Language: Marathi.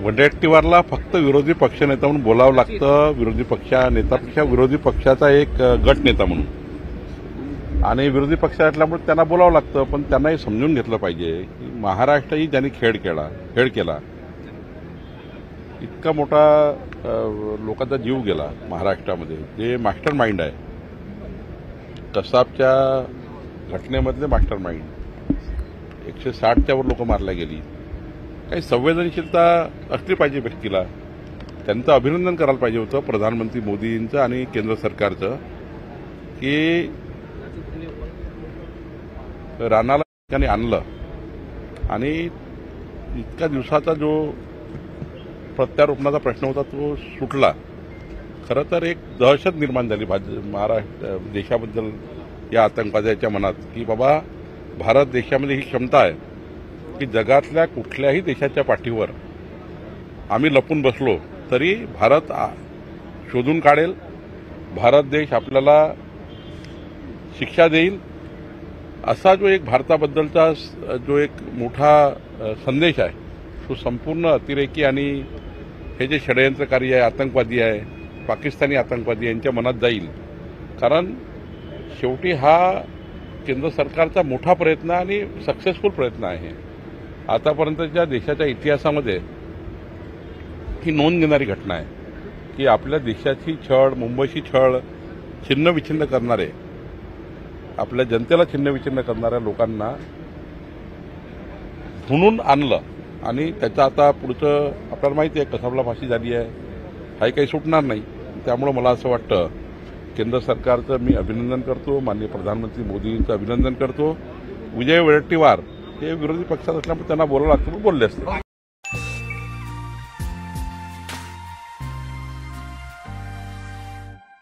वडेट्टीवारला फक्त विरोधी पक्षनेता म्हणून बोलावं लागतं. विरोधी पक्षानेतापेक्षा विरोधी पक्षाचा एक गट नेता म्हणून, आणि विरोधी पक्ष असल्यामुळे त्यांना बोलावं लागतं. पण त्यांनाही समजून घेतलं पाहिजे की महाराष्ट्रही त्यांनी खेळ केला. इतका मोठा लोकांचा जीव गेला महाराष्ट्रामध्ये. जे मास्टर माइंड आहे, कसाबच्या घटनेमधले मास्टर माइंड, 160च्या वर लोक मारल्या गेली. काही संवेदनशीलता असली पाहिजे व्यक्तीला. त्यांचं अभिनंदन करायला पाहिजे होतं प्रधानमंत्री मोदींचं आणि केंद्र सरकारचं, की राणाला ठिकाणी आणलं आणि इतक्या दिवसाचा जो प्रत्यारोपणाचा प्रश्न होता तो सुटला. खरं तर एक दहशत निर्माण झाली महाराष्ट्र देशाबद्दल या आतंकवाद्याच्या मनात, की बाबा भारत देशामध्ये ही क्षमता आहे की जगातल्या कुठल्याही देशाच्या पाठीवर आम्ही लपून बसलो तरी भारत शोधून काढेल, भारत देश आपल्याला शिक्षा देईल. असा जो एक भारताबद्दलचा जो एक मोठा संदेश आहे तो संपूर्ण अतिरेकी आणि हे जे षडयंत्रकारी आहे, आतंकवादी आहे, पाकिस्तानी आतंकवादी यांच्या मनात जाईल. कारण शेवटी हा केंद्र सरकारचा मोठा प्रयत्न आणि सक्सेसफुल प्रयत्न आहे. आतापर्यंतच्या देशाच्या इतिहासामध्ये ही नोंद घेणारी घटना आहे की आपल्या देशाची छळ, मुंबईची छळ, छिन्नविच्छिन्न करणारे, आपल्या जनतेला छिन्नविच्छिन्न करणाऱ्या लोकांना धुणून आणलं. आणि त्याचं आता पुढचं आपल्याला माहिती आहे, कसाबला फाशी झाली आहे, हाही काही सुटणार नाही. त्यामुळं मला असं वाटतं केंद्र सरकारचं मी अभिनंदन करतो, माननीय प्रधानमंत्री मोदींचं अभिनंदन करतो. विजय वडेट्टीवार हे विरोधी पक्षात असल्यामुळे त्यांना बोलावं लागतं, बोलले असते.